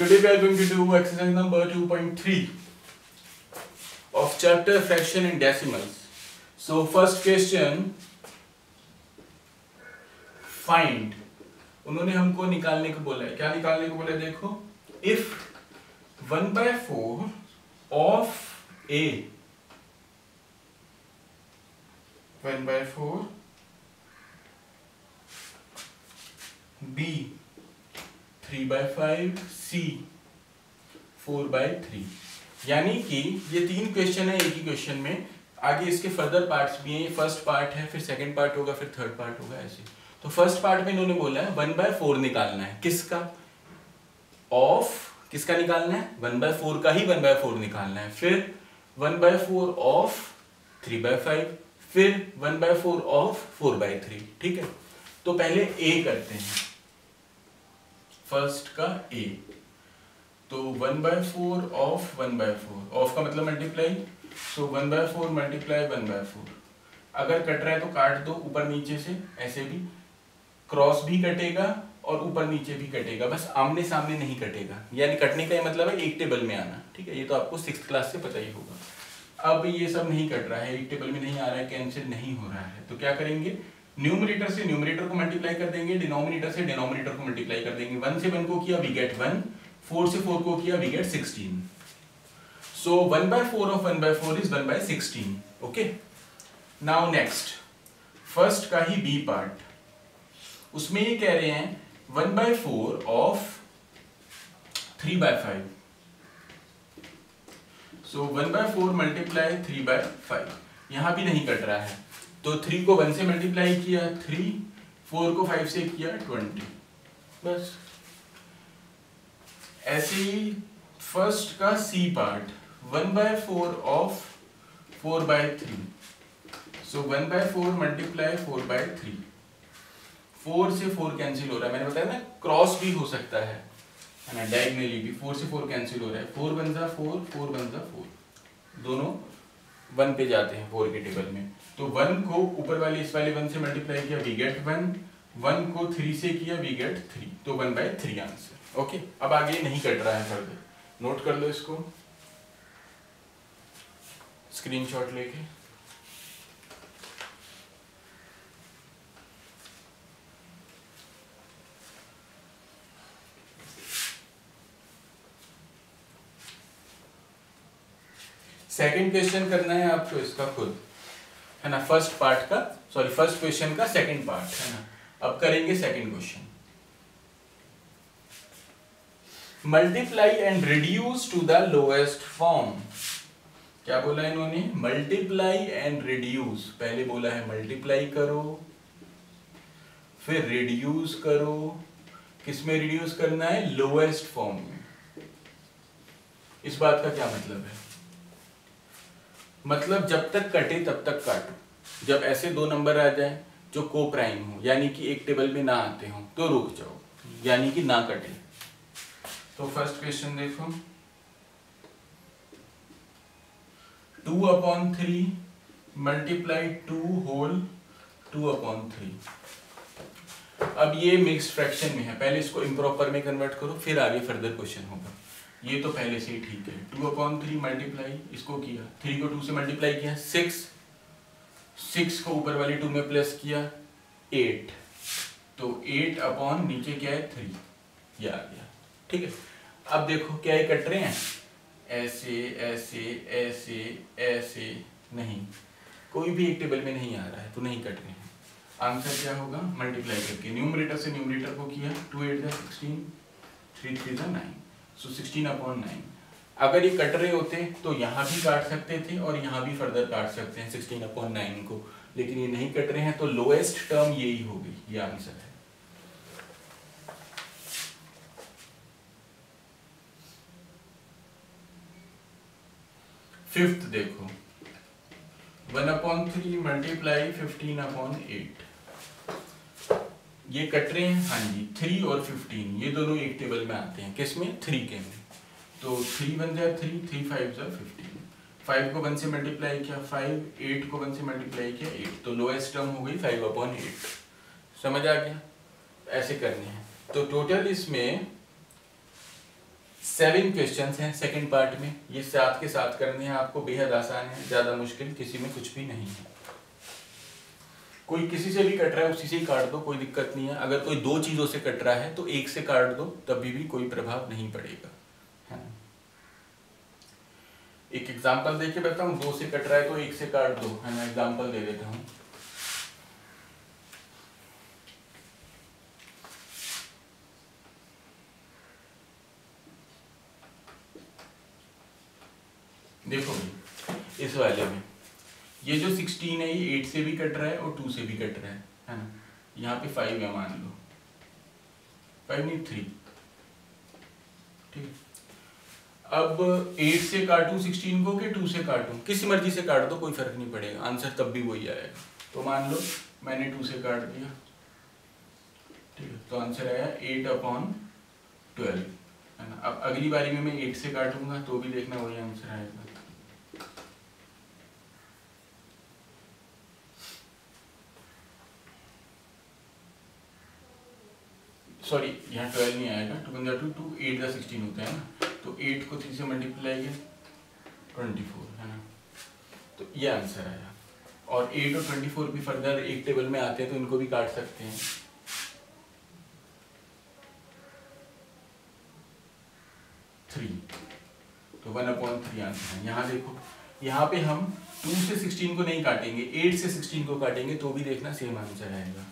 Today we are going to do exercise number 2.3 of chapter fraction and decimals. So first question, find. उन्होंने हमको निकालने को बोला है. क्या निकालने को बोला है? देखो, if 1/4 of A 1/4 B 3/5 C 4/3, यानी कि ये तीन क्वेश्चन है एक ही क्वेश्चन में. आगे इसके फर्दर पार्ट्स भी हैं. फर्स्ट पार्ट है, फिर सेकंड पार्ट होगा, फिर थर्ड पार्ट होगा, ऐसे. तो फर्स्ट पार्ट में इन्होंने बोला है 1/4 निकालना है. किसका? ऑफ किसका निकालना है? 1/4 का ही 1/4 निकालना है. फिर 1/4 ऑफ 3/5, फिर 1/4 ऑफ 4/3. ठीक है, तो पहले ए करते हैं. फर्स्ट का ए, तो 1/4 ऑफ 1/4, ऑफ का मतलब मल्टीप्लाई. सो 1/4 मल्टीप्लाई 1/4. अगर कट रहा है तो काट दो ऊपर नीचे से, ऐसे भी. क्रॉस भी कटेगा और ऊपर नीचे भी कटेगा, बस आमने सामने नहीं कटेगा. यानी कटने का ये मतलब है एक टेबल में आना. ठीक है, ये तो आपको 6th क्लास से पता ही होगा. अब ये सब नहीं कट रहा है, एक टेबल में नहीं आ रहा है, कैंसिल नहीं हो रहा है, तो क्या करेंगे? न्यूमरेटर से न्यूमरेटर को मल्टीप्लाई कर देंगे, डिनोमिनेटर से डिनोमिनेटर को मल्टीप्लाई कर देंगे. 1 से 1 को किया वी गेट 1, 4 से 4 को किया we get 16. So 1/4 of 1/4 is 1/16. Okay, now next first का ही बी पार्ट. उसमें ये कह रहे हैं 1/4 ऑफ 3/5. So 1/4 multiply 3/5. यहां भी नहीं कट रहा है, तो 3 को 1 से मल्टीप्लाई किया 3, 4 को 5 से किया 20. बस ऐसे ही फर्स्ट का C part 1/4 of 4/3. So 1/4 multiply 4/3. 4 से 4 कैंसिल हो रहा है, मैंने बताया ना क्रॉस भी हो सकता है ना, डायगोनली भी 4 से 4 कैंसिल हो रहा है. 4 बन जा 4, 4 बन जा 4, दोनों 1 पे जाते हैं 4 के टेबल में. तो 1 को ऊपर वाले इस वाले 1 से मल्टीप्लाई किया वी गेट 1, 1 को 3 से किया वी गेट 3, तो 1/3 आंसर. ओके, अब आगे नहीं कट रहा है फर्दर. नोट कर लो इसको स्क्रीनशॉट लेके. सेकंड क्वेश्चन करना है आपको इसका खुद, है ना. फर्स्ट पार्ट का, सॉरी फर्स्ट क्वेश्चन का सेकंड पार्ट, है ना. अब करेंगे second question. Multiply and reduce to the lowest form. क्या बोला इन्होंने? Multiply and reduce. पहले बोला है मल्टीप्लाई करो, फिर रिड्यूस करो. किसमें रिड्यूस करना है? लोएस्ट फॉर्म में. इस बात का क्या मतलब है? मतलब जब तक कटे तब तक काटो. जब ऐसे दो नंबर आ जाए जो को प्राइम हो, यानी कि एक टेबल में ना आते हो, तो रुक जाओ, यानी कि ना कटे. तो फर्स्ट क्वेश्चन देखो, 2/3 मल्टीप्लाई 2 होल 2/3. अब ये मिक्स्ड फ्रैक्शन में है, पहले इसको इम्प्रॉपर में कन्वर्ट करो, फिर आगे फर्दर क्वेश्चन होगा. ये तो पहले से ही ठीक है. 2/3 मल्टीप्लाई इसको किया, 3 को 2 से मल्टीप्लाई किया 6, 6 को ऊपर वाली 2 में प्लस किया 8, तो 8 अपॉन नीचे क्या है 3, ये आ गया. ठीक है, अब देखो क्या ये कट रहे हैं? ऐसे ऐसे ऐसे ऐसे नहीं, कोई भी एक टेबल में नहीं आ रहा है, तो नहीं कट रहे हैं. आंसर क्या होगा? मल्टीप्लाई करके न्यूमरेटर से न्यूमरेटर को किया, 2 8 16, 3 3 9, सो 16/9. अगर ये कट रहे होते तो यहाँ भी काट सकते थे और यहाँ भी फर्दर काट सकते हैं 16/9 को, लेकिन ये नहीं कट रहे हैं, तो लोएस्ट टर्म यही होगी. ये आंसर है. फिफ्थ देखो, 1/3 मल्टीप्लाई 15/8. ये कट रहे हैं, हाँ जी. 3 और 15 ये दोनों एक टेबल में आते हैं. किसमें? 3 के में. तो 3 बन जाए 3, 3 5 जा 15. 5 को 1 से मल्टीप्लाई किया 5, 8 को 1 से मल्टीप्लाई किया 8, तो लोएस्ट टर्म हो गई 5/8. समझ आ गया? ऐसे करने हैं. तो टोटल इसमें 7 क्वेश्चंस हैं सेकंड पार्ट में, ये 7 के 7 करने हैं आपको, बेहद आसान है, ज़्यादा मुश्किल किसी में कुछ भी नहीं है। कोई किसी से भी कट रहा है उसी से ही काट दो, कोई दिक्कत नहीं है। अगर कोई 2 चीज़ों से कट रहा है तो एक से काट दो, तभी भी कोई प्रभाव नहीं पड़ेगा, है ना। एक एग्जाम्पल देके बताऊँ, 2 से कट रहा है तो एक से काट दो, है ना। एग्जाम्पल दे देता हूँ। देखो भाई इस वाले में ये जो 16 है ये 8 से भी कट रहा है और 2 से भी कट रहा है ना। यहाँ पे 5 है, मान लो 5 नहीं 3, ठीक। अब 8 से काटूं 16 को कि 2 से काटूं, किसी मर्जी से काट दो, कोई फर्क नहीं पड़ेगा, आंसर तब भी वही आएगा। तो मान लो मैंने 2 से काट दिया, ठीक है, तो आंसर आया 8/12, है ना। अब अगली बारी में मैं 8 से काटूंगा तो भी देखना वही आंसर आएगा। सॉरी यहाँ 12 नहीं आएगा, 2 × 2 2 8 × 16 होता है ना, तो 8 को 3 से मल्टीप्लाई किया 24, है ना। तो ये आंसर आया। और 8 और 24 भी फर्दर एक टेबल में आते हैं तो इनको भी काट सकते हैं। 3, तो 1/3 आंसर है। यहाँ देखो, यहाँ पे हम 2 से 16 को नहीं काटेंगे, 8 से 16 को काटेंगे तो भी देखना सेम आंसर आएगा।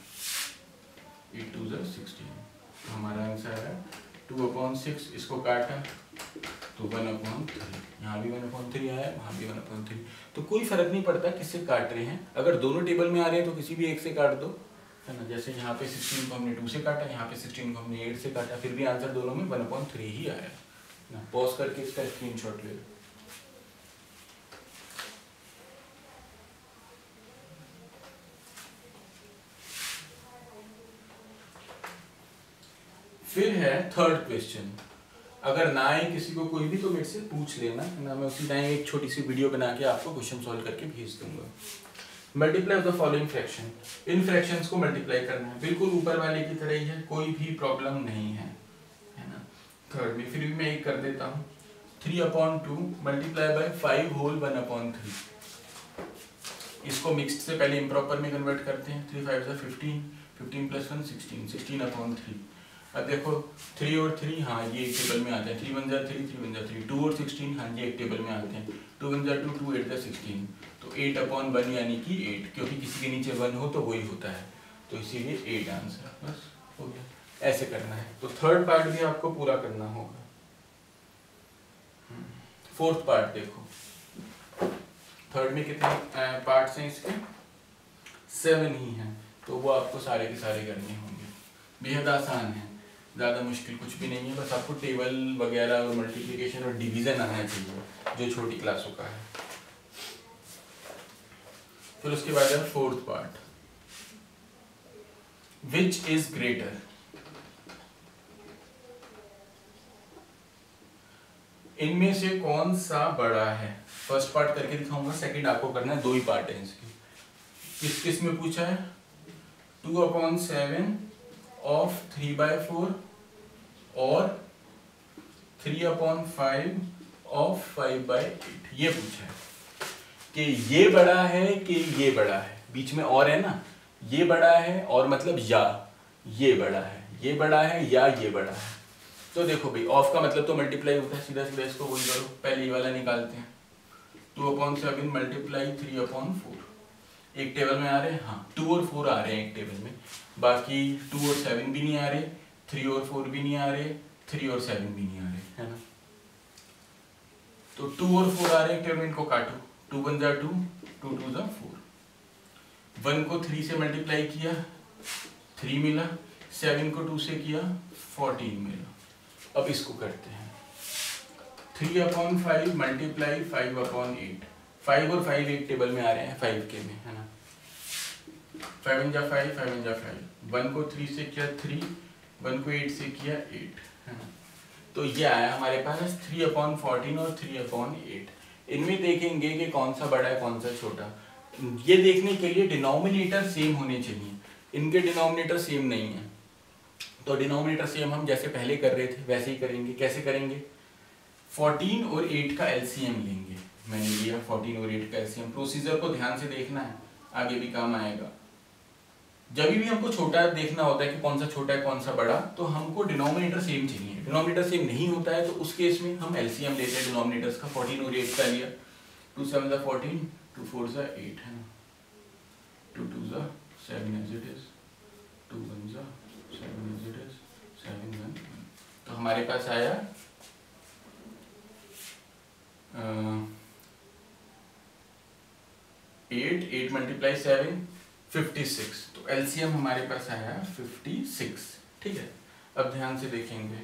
8 2 × 16, तो हमारा आंसर है 2/6। इसको काटा तो 1/3, यहाँ भी 1/3 आया, वहाँ भी 1/3। तो कोई फर्क नहीं पड़ता किससे काट रहे हैं, अगर दोनों टेबल में आ रहे हैं तो किसी भी एक से काट दो, है ना। जैसे यहाँ पे 16 को हमने 2 से काटा, यहाँ पे 16 को हमने 8 से काटा, फिर भी आंसर दोनों में 1/3 ही आया ना। पॉज करके इसका स्क्रीनशॉट ले लो। फिर है थर्ड क्वेश्चन। अगर ना आए किसी को कोई भी तो मेरे से पूछ लेना, है ना। मैं उसी टाइम एक छोटी सी वीडियो बना के आपको क्वेश्चन सॉल्व करके भेज दूंगा। Multiply the following fraction, in fractions को मल्टीप्लाई करना है, बिल्कुल ऊपर वाले की तरह ही है, कोई भी प्रॉब्लम नहीं है, है ना। थर्ड में फिर भी मैं एक कर देता हूँ, 3/2 मल्टीप्लाई बाय 5 होल 1/3। इसको मिक्स्ड से पहले इम्प्रॉपर में कन्वर्ट करते हैं। 3 5 15, 15 + 1 16, 16/3। अब देखो 3 और 3, हाँ ये एक टेबल में आते हैं, 3 1 3, 3 1 3, 2 और 16, हाँ ये एक टेबल में आते हैं, 2 1 2, 2 8 16, तो 8/1 यानी कि 8, क्योंकि किसी के नीचे 1 हो तो वही होता है, तो इसीलिए 8 आंसर, बस हो गया। ऐसे करना है। तो थर्ड पार्ट भी आपको पूरा करना होगा। फोर्थ पार्ट देखो, थर्ड में कितने पार्ट्स हैं इसके, 7 ही हैं, तो वो आपको सारे के सारे करने होंगे। बेहद आसान है, ज़्यादा मुश्किल कुछ भी नहीं है, बस आपको टेबल वगैरह और मल्टीप्लिकेशन और डिवीजन आना चाहिए जो छोटी क्लासों का है। फिर उसके बाद है fourth part, which is greater. इनमें से कौन सा बड़ा है। फर्स्ट पार्ट करके दिखाऊंगा, सेकंड आपको करना है, 2 ही पार्ट है इसके। किस किस में पूछा है, 2/7 ऑफ 3/4 और 3/5 ऑफ 5/8, ये पूछा है कि ये बड़ा है कि ये बड़ा है, बीच में और है ना, ये बड़ा है और मतलब या ये बड़ा है, ये बड़ा है या ये बड़ा है। तो देखो भाई, ऑफ का मतलब तो मल्टीप्लाई होता है, सीधा सीधा इसको वही करो, पहले ये वाला निकालते हैं। 2/7 मल्टीप्लाई 3/4, एक टेबल में आ रहे हैं, हाँ 2 और 4 आ रहे हैं एक टेबल में, बाकी 2 और 7 भी नहीं आ रहे, 3 और 4 भी नहीं आ रहे, 3 और 7 भी नहीं आ रहे, है ना। तो 2 और 4 आ रहे हैं टेबल में, इनको काटो, 2 1 2, 2 2 4, 1 को 3 से मल्टीप्लाई किया 3 मिला, 7 को 2 से किया 14 मिला। अब इसको करते हैं, 3/5 मल्टीप्लाई 5/8, 5 और 5 एक टेबल में आ रहे हैं 5 के में, है ना। 5 × 5, 5 × 5, 1 को 3 से किया 3, 1 को 8 से किया 8, है ना। तो ये आया हमारे पास 3/14 और 3/8। इनमें देखेंगे कि कौन सा बड़ा है कौन सा छोटा। ये देखने के लिए डिनोमिनेटर सेम होने चाहिए, इनके डिनोमिनेटर सेम नहीं है, तो डिनोमिनेटर सेम हम जैसे पहले कर रहे थे वैसे ही करेंगे। कैसे करेंगे, 14 और 8 का एलसीएम लेंगे। मैंने लिया 14 और 8 का एलसीएम। प्रोसीजर को ध्यान से देखना है, आगे भी काम आएगा। जब भी हमको छोटा देखना होता है कि कौन सा छोटा है कौन सा बड़ा, तो हमको डिनोमिनेटर सेम चाहिए। डिनोमिनेटर सेम नहीं होता है तो उस केस में हम एलसीएम लेते हैं डिनोमिनेटर्स का। 14 और 8 का लिया, 2 7 14, 2 4 8 है ना, 2 2 7 as it is, 2 1 7 as it is, 7 1। तो हमारे पास आया 8 मल्टीप्लाई 7 56। तो एलसीएम हमारे पास आया 56। ठीक है, अब ध्यान से देखेंगे।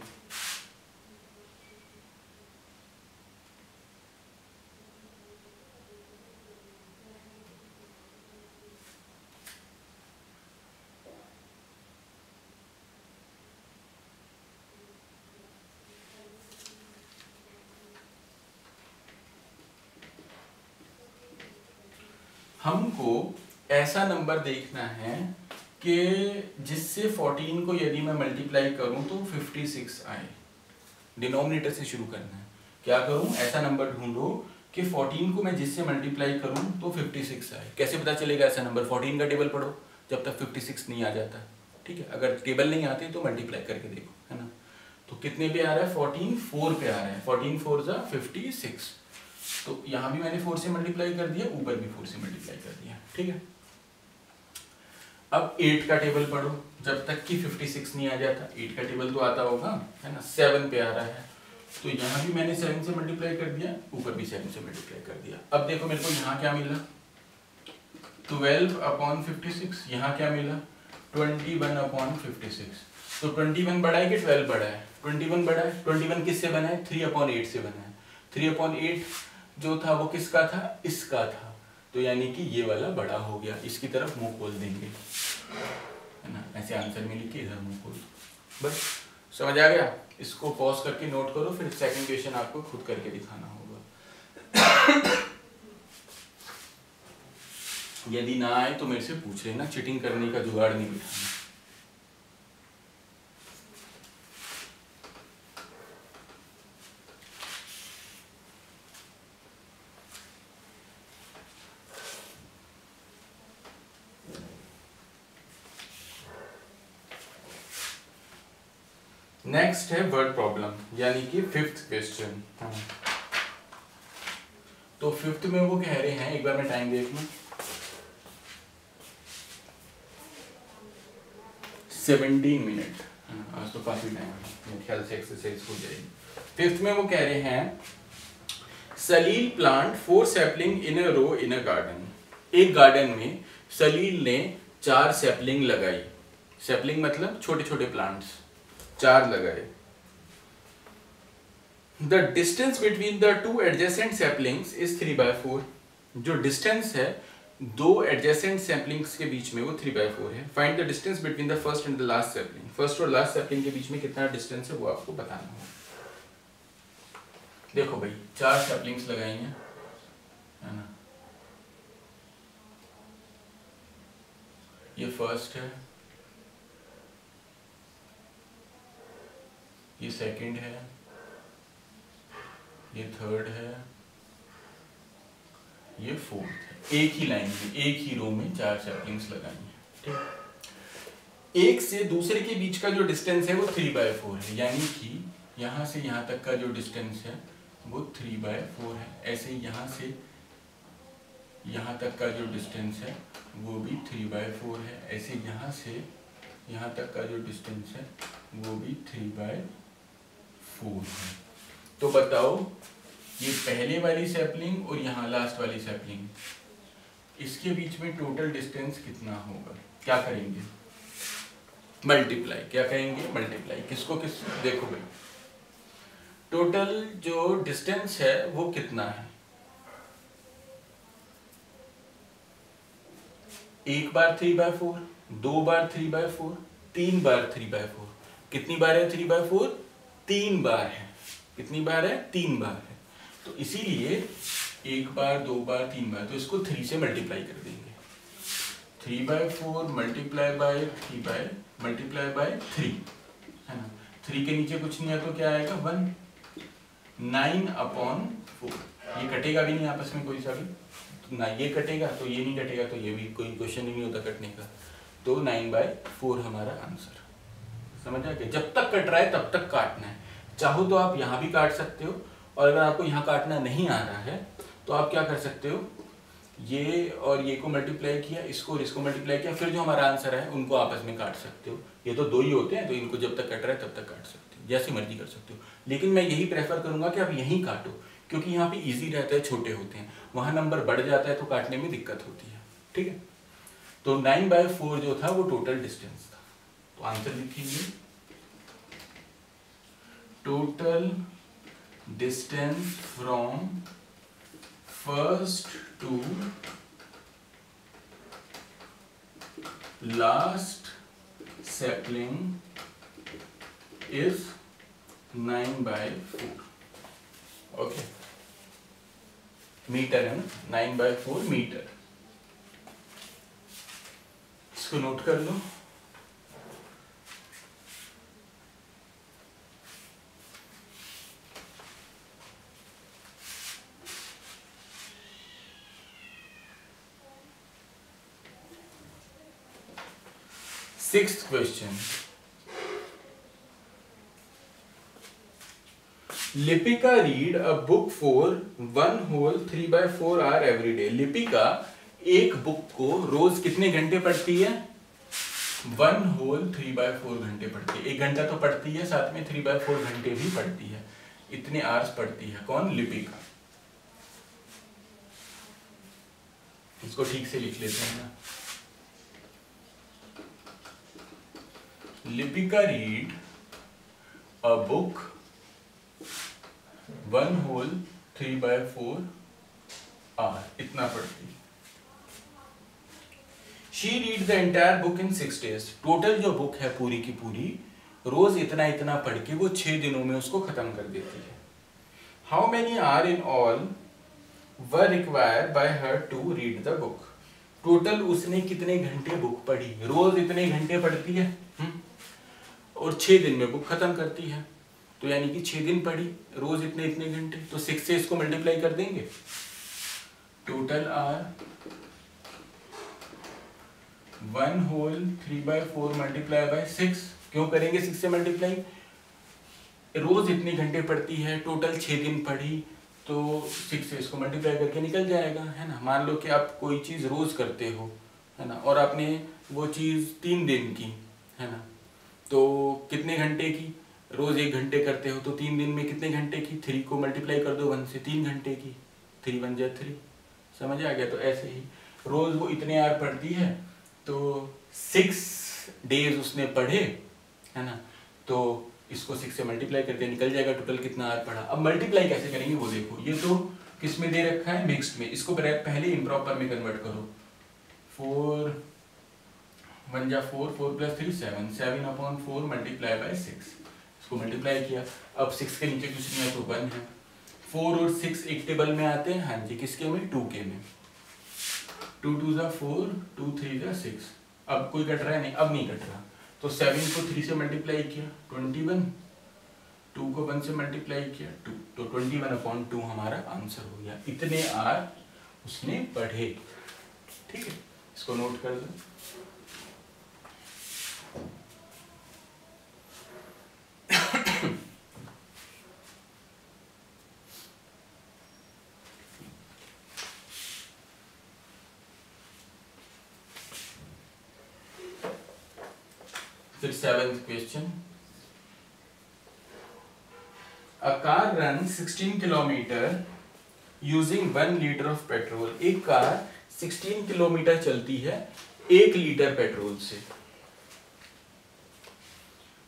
हमको ऐसा नंबर देखना है कि जिससे 14 को यदि मैं मल्टीप्लाई करूं तो 56 आए। डिनोमिनेटर से शुरू करना है। क्या करूं? ऐसा नंबर ढूंढो कि 14 को मैं जिससे मल्टीप्लाई करूं तो 56 आए। कैसे पता चलेगा ऐसा नंबर? 14 का टेबल पढ़ो जब तक 56 नहीं आ जाता। ठीक है, अगर टेबल नहीं आती तो मल्टीप्लाई करके देखो, है ना। तो कितने पे आ रहा है? 14 4 पे आ रहा है। 14 4 जा 56। तो यहां भी मैंने 4 से मल्टीप्लाई कर दिया, ऊपर भी 4 से मल्टीप्लाई कर दिया। ठीक है, अब 8 का टेबल पढ़ो जब तक कि 56 नहीं आ जाता। 8 का टेबल तो आता होगा, है ना। 7 पे आ रहा है, तो यहां भी मैंने 7 से मल्टीप्लाई कर दिया, ऊपर भी 7 से मल्टीप्लाई कर दिया। अब देखो मेरे को यहाँ क्या मिला, 12/56। यहाँ क्या मिला, 21/56। तो 21 बड़ा है कि 12 बड़ा है? 21 बड़ा है। 21 किससे बना है? 3/8 से बना है। 3/8 जो था वो किसका था? इसका था। तो यानी कि ये वाला बड़ा हो गया। इसकी तरफ मुंह खोल देंगे, है ना। ऐसे आंसर में लिख के इधर मुंह खोल। बस समझ आ गया? इसको पॉज करके नोट करो, फिर सेकंड क्वेश्चन आपको खुद करके दिखाना होगा। यदि ना आए तो मेरे से पूछ लेना, चीटिंग करने का जुगाड़ नहीं बिठाना। नेक्स्ट है वर्ड प्रॉब्लम, यानी कि 5th क्वेश्चन। तो 5th में वो कह रहे हैं, एक बार मैं टाइम देख लूं, 17 मिनट। आज तो काफी टाइम है, मेरे ख्याल से एक्सरसाइज हो जाएगी। 5th में वो कह रहे हैं, सलील प्लांट 4 सैपलिंग इन अ रो इन अ गार्डन। एक गार्डन में सलील ने 4 सैपलिंग लगाई। सैपलिंग मतलब छोटे छोटे प्लांट्स, 4 लगाए। The distance between the 2 adjacent saplings is 3/4। जो डिस्टेंस है 2 एडजेसेंट सैपलिंग्स के बीच में वो 3/4 है। Find the distance between the first and the last sapling. First और लास्ट सैपलिंग के बीच में कितना डिस्टेंस है वो आपको बताना होगा। देखो भाई, 4 सैपलिंग्स लगाई हैं, है ना। ये फर्स्ट है, ये सेकंड है, ये थर्ड है, ये फोर्थ है। एक ही लाइन में, एक ही रो में 4 सैपलिंग्स लगाई हैं। ठीक, एक से दूसरे के बीच का जो डिस्टेंस है वो 3/4 है, यानी कि यहां से यहां तक का जो डिस्टेंस है वो 3/4 है। ऐसे यहां से यहां तक का जो डिस्टेंस है वो भी 3/4 है। ऐसे यहां से यहां तक का जो डिस्टेंस है वो भी 3/4 है। तो बताओ, ये पहले वाली सैपलिंग और यहाँ लास्ट वाली सैपलिंग, इसके बीच में टोटल डिस्टेंस कितना होगा? क्या करेंगे? मल्टीप्लाई। क्या करेंगे? मल्टीप्लाई। किसको किस? देखो भाई, टोटल जो डिस्टेंस है वो कितना है? एक बार 3/4, 2 बार 3/4, 3 बार 3/4। कितनी बार है 3/4? 3 बार है। कितनी बार है? 3 बार है। तो इसीलिए 1 बार 2 बार 3 बार, तो इसको 3 से मल्टीप्लाई कर देंगे। 3/4 मल्टीप्लाई बाय 3 है ना। 3 के नीचे कुछ नहीं है तो क्या आएगा? 1। 9/4, ये कटेगा भी नहीं आपस में कोई सा भी, तो ना ये कटेगा तो ये नहीं कटेगा, तो ये भी कोई क्वेश्चन ही नहीं होता कटने का, तो 9/4 हमारा आंसर। समझ आ गया? जब तक कट रहा है तब तक काटना है। चाहो तो आप यहाँ भी काट सकते हो, और अगर आपको यहाँ काटना नहीं आ रहा है तो आप क्या कर सकते हो, ये और ये को मल्टीप्लाई किया, इसको और इसको मल्टीप्लाई किया, फिर जो हमारा आंसर है उनको आपस में काट सकते हो। ये तो दो ही होते हैं, तो इनको जब तक कट रहा है तब तक काट सकते हो, जैसी मर्जी कर सकते हो। लेकिन मैं यही प्रेफर करूंगा कि आप यहीं काटो, क्योंकि यहाँ पे इजी रहता है, छोटे होते हैं, वहां नंबर बढ़ जाता है तो काटने में दिक्कत होती है। ठीक है, तो 9/4 जो था वो टोटल डिस्टेंस था। तो आंसर लिखेंगे, total distance from first to last sapling is 9/4. Okay, metre है ना, 9/4 मीटर। इसको नोट कर लो। Sixth question, Lipika read a book for 1 whole 3/4 hour every day. Lipika एक बुक को रोज कितने घंटे पढ़ती है? 1 whole 3/4 घंटे पढ़ती है। 1 घंटा तो पढ़ती है, साथ में 3/4 घंटे भी पढ़ती है। इतने आवर्स पढ़ती है कौन? लिपिका। इसको ठीक से लिख लेते हैं ना। Lipika read a book 1 whole 3/4 hour, इतना पढ़ती है। She read the entire book in 6 days। Total जो बुक है पूरी की पूरी रोज इतना इतना पढ़ के वो 6 दिनों में उसको खत्म कर देती है। How many hour in all were required by her to read the book? Total उसने कितने घंटे बुक पढ़ी? रोज इतने घंटे पढ़ती है और 6 दिन में बुक खत्म करती है, तो यानी कि 6 दिन पढ़ी, रोज इतने इतने घंटे, तो 6 से इसको मल्टीप्लाई कर देंगे। Total are 1 whole 3/4 multiply by 6। क्यों करेंगे 6 से मल्टीप्लाई? रोज इतने घंटे पढ़ती है, टोटल 6 दिन पढ़ी, तो 6 से इसको मल्टीप्लाई करके निकल जाएगा, है ना। मान लो कि आप कोई चीज रोज करते हो, है ना, और आपने वो चीज 3 दिन की, है ना, तो कितने घंटे की? रोज 1 घंटे करते हो तो 3 दिन में कितने घंटे की? 3 को मल्टीप्लाई कर दो 1 से, 3 घंटे की, 3 1 जा 3। समझ आ गया? तो ऐसे ही रोज वो इतने आवर पढ़ती है, तो 6 डेज उसने पढ़े, है ना, तो इसको 6 से मल्टीप्लाई करके निकल जाएगा टोटल कितना आवर पढ़ा। अब मल्टीप्लाई कैसे करेंगे वो देखो। ये तो किस में दे रखा है? मिक्स्ड में। इसको पहले इम्प्रॉपर में कन्वर्ट करो। 4 1 जा 4, 4 + 3 7, 7/4 मल्टीप्लाई बाय 6। इसको मल्टीप्लाई किया। अब 6 के नीचे कुछ नहीं है तो 1 है। 4 और 6 एक टेबल में आते हैं, हाँ जी, किसके में? 2 के में। 2 2 जा 4, 2 3 जा 6। अब कोई कट रहा है? नहीं, अब नहीं कट रहा। तो 7 को 3 से मल्टीप्लाई किया 21, 2 को 1 से मल्टीप्लाई किया 2, तो 21/2 हमारा आंसर हो गया। इतने आर उसने पढ़े। ठीक है, इसको नोट कर दो। फिर 7th question, a car run 16 kilometre using 1 litre of petrol. एक कार 16 किलोमीटर चलती है 1 लीटर पेट्रोल से।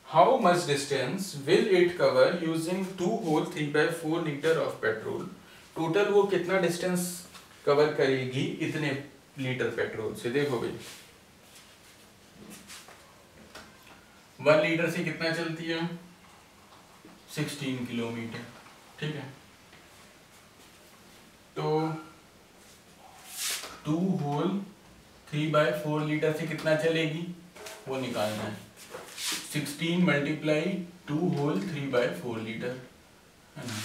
How much distance will it cover using 2 whole 3/4 litre of petrol. Total वो कितना डिस्टेंस कवर करेगी इतने लीटर पेट्रोल से? देखो भाई, 1 लीटर से कितना चलती है? 16 किलोमीटर। ठीक है, तो 2 whole 3/4 लीटर से कितना चलेगी वो निकालना है। 16 × 2 whole 3/4 लीटर, है ना,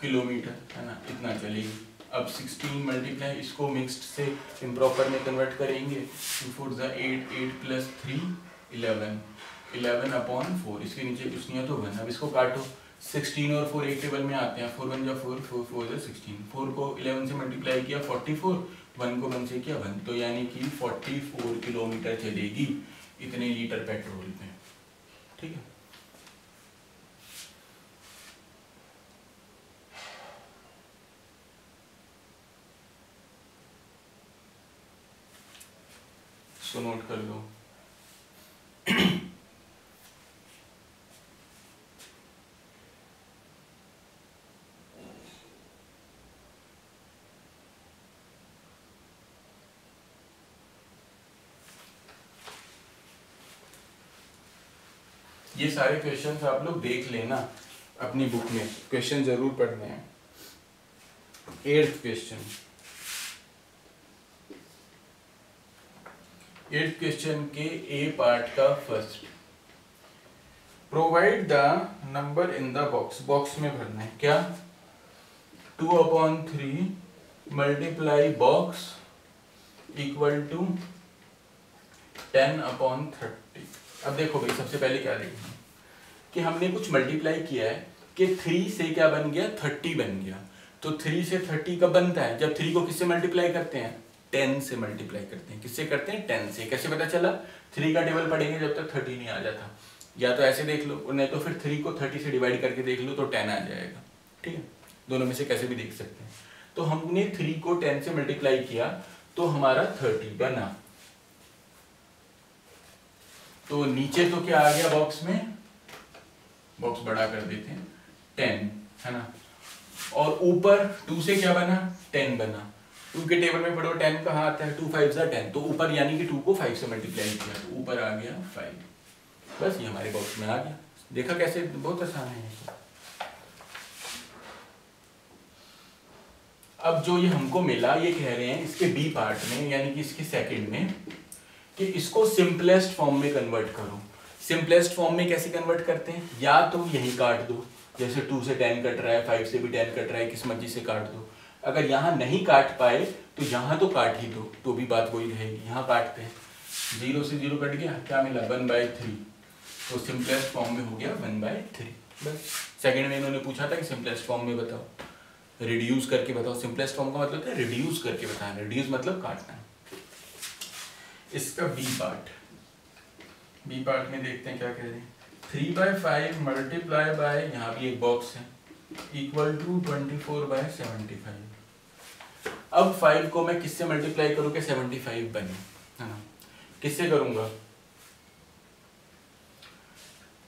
किलोमीटर, है ना, इतना चलेगी। अब 16 मल्टीप्लाई इसको मिक्स्ड से इम्प्रॉपर में कन्वर्ट करेंगे। 2 4 8, 8 + 3 11, 11/4, इसके नीचे कुछ नहीं है तो 1। अब इसको काटो, 16 और 4 एक टेबल में आते हैं, 4 1 4, 4 4 16, 4 को 11 से मल्टीप्लाई किया 44, 1 को 1 से किया 1, तो यानी कि 44 किलोमीटर चलेगी इतने लीटर पेट्रोल में। ठीक है, इसको नोट कर लो। ये सारे क्वेश्चंस आप लोग देख लेना अपनी बुक में, क्वेश्चन जरूर पढ़ने हैं। 8th क्वेश्चन, 8th क्वेश्चन के ए पार्ट का first, provide the number in the box, box में भरना है क्या, 2/3 मल्टीप्लाई बॉक्स इक्वल टू 10/30। अब देखो भाई, सबसे पहले क्या देखना कि हमने कुछ मल्टीप्लाई किया है कि 3 से क्या बन गया, 30 बन गया। तो 3 से 30 कब बनता है, जब 3 को किससे मल्टीप्लाई करते हैं, 10 से मल्टीप्लाई करते हैं। किससे करते हैं, 10 से। कैसे पता चला, 3 का टेबल पढ़ेंगे जब तक 30 नहीं आ जाता, या तो ऐसे देख लो, नहीं तो फिर 3 को 30 से डिवाइड करके देख लो तो 10 आ जाएगा। ठीक है, दोनों में से कैसे भी देख सकते हैं। तो हमने 3 को 10 से मल्टीप्लाई किया तो हमारा 30 बना। तो नीचे तो क्या आ गया बॉक्स में, बॉक्स बड़ा कर देते हैं, 10, है ना, और ऊपर 2 से क्या बना, 10 बना। 2 के टेबल में पढ़ो 10 कहाँ आता है, 2 5 10, तो ऊपर यानी कि 2 को 5 से मल्टीप्लाई किया तो ऊपर आ गया 5। बस ये हमारे बॉक्स में आ गया। देखा कैसे, बहुत आसान है। अब जो ये हमको मिला, ये कह रहे हैं इसके बी पार्ट में, यानी कि इसके सेकंड में, कि इसको सिंपलेस्ट फॉर्म में कन्वर्ट करो। सिंपलेस्ट फॉर्म में कैसे कन्वर्ट करते हैं, या तो यही काट दो, जैसे 2 से 10 कट रहा है, 5 से भी 10 कट रहा है, किस मर्जी से काट दो। अगर यहाँ नहीं काट पाए तो यहाँ तो काट ही दो, तो भी बात वही रहेगी। यहाँ काटते हैं, 0 से 0 कट गया, क्या मिला, 1/3, तो सिंपलेस्ट फॉर्म में हो गया 1/3। बस। सेकेंड में इन्होंने पूछा था कि सिंपलेस्ट फॉर्म में बताओ, रिड्यूस करके बताओ। सिंपलेस्ट फॉर्म का मतलब है रिड्यूस करके बताना, रिड्यूस मतलब काटना। इसका बी पार्ट, बी पार्ट में देखते हैं क्या कह रहे हैं, 3/5 मल्टीप्लाई बाय, यहाँ भी एक बॉक्स है, इक्वल टू 24/75। अब 5 को मैं किससे मल्टीप्लाई करूँ कि 75 बने, है ना, किससे करूंगा,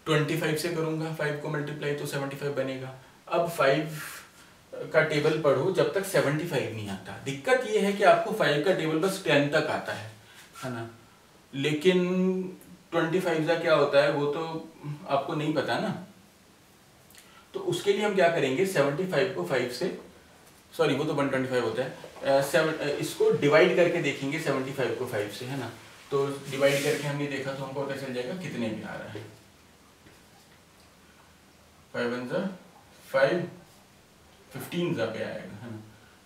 25 से करूंगा 5 को मल्टीप्लाई, तो 75 बनेगा। अब 5 का टेबल पढ़ो जब तक 75 नहीं आता। दिक्कत ये है कि आपको 5 का टेबल बस 10 तक आता है ना, लेकिन 25 का क्या होता है वो तो आपको नहीं पता ना। तो उसके लिए हम क्या करेंगे, 75 को 5 से, सॉरी वो तो 125 होता है, इसको डिवाइड करके देखेंगे 75 को 5 से, है ना। तो डिवाइड करके हमने देखा तो हमको पता चल जाएगा कितने में आ रहा है। 5 1 5, 15 पे आएगा, है ना,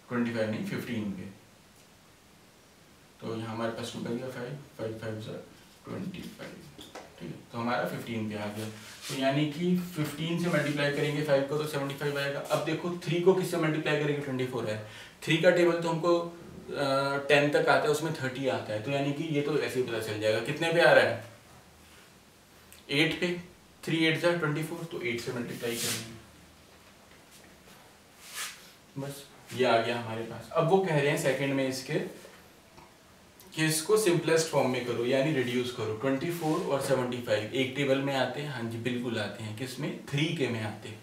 25 नहीं 15 पे। तो यहाँ हमारे पास 2 बन गया 5, 5 5 25, ठीक है, तो हमारा 15 पे आ गया। तो यानी कि 15 से मल्टीप्लाई करेंगे 5 को तो 75 आएगा। अब देखो 3 को किससे मल्टीप्लाई करेंगे, 24 है, 3 का टेबल तो हमको 10 तक आता है, उसमें 30 आता है, तो यानी कि ये तो ऐसे ही पता चल जाएगा कितने पे आ रहा है, 8 पे। 3 8 24, तो 8 से मल्टीप्लाई करेंगे, बस ये आ गया हमारे पास। अब वो कह रहे हैं सेकंड में इसके कि इसको सिंपलेस्ट फॉर्म में करो, यानी रिड्यूस करो। 24 और 75 एक टेबल में आते हैं, हाँ जी बिल्कुल आते हैं, किसमें, 3 के में आते हैं।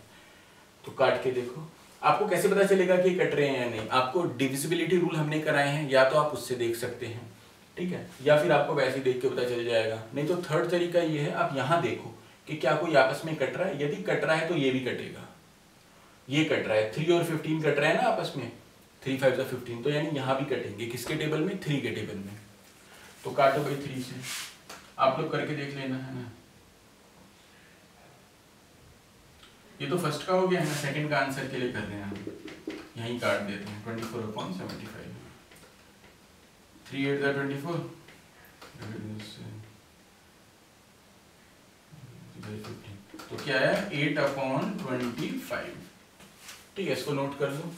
तो काट के देखो, आपको कैसे पता चलेगा कि कट रहे हैं या नहीं। आपको डिविजिबिलिटी रूल हमने कराए हैं, या तो आप उससे देख सकते हैं, ठीक है, या फिर आपको वैसे देख के पता चल जाएगा। नहीं तो थर्ड तरीका ये है, आप यहाँ देखो कि क्या कोई आपस में कट रहा है। यदि कट रहा है तो ये भी कटेगा, ये कट रहा है, 3 और 15 कट रहा है ना आपस में, 3 5 15, तो यानी यहाँ भी कटेंगे, किसके टेबल में, 3 के टेबल में। तो काटो भाई 3 से, आप लोग करके देख लेना, है ना। ये तो फर्स्ट का हो गया है ना, सेकंड का आंसर के लिए कर रहे हैं हम, यहीं काट देते हैं 24/75, 3 8 24, तो क्या है 8/25। ठीक है, इसको नोट कर लो।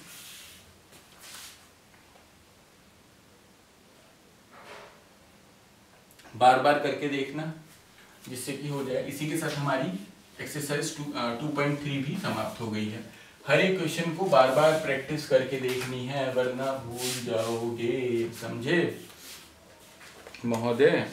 बार बार करके देखना जिससे कि हो जाए। इसी के साथ हमारी एक्सरसाइज 2.3 भी समाप्त हो गई है। हर एक क्वेश्चन को बार बार प्रैक्टिस करके देखनी है, वरना भूल जाओगे, समझे महोदय।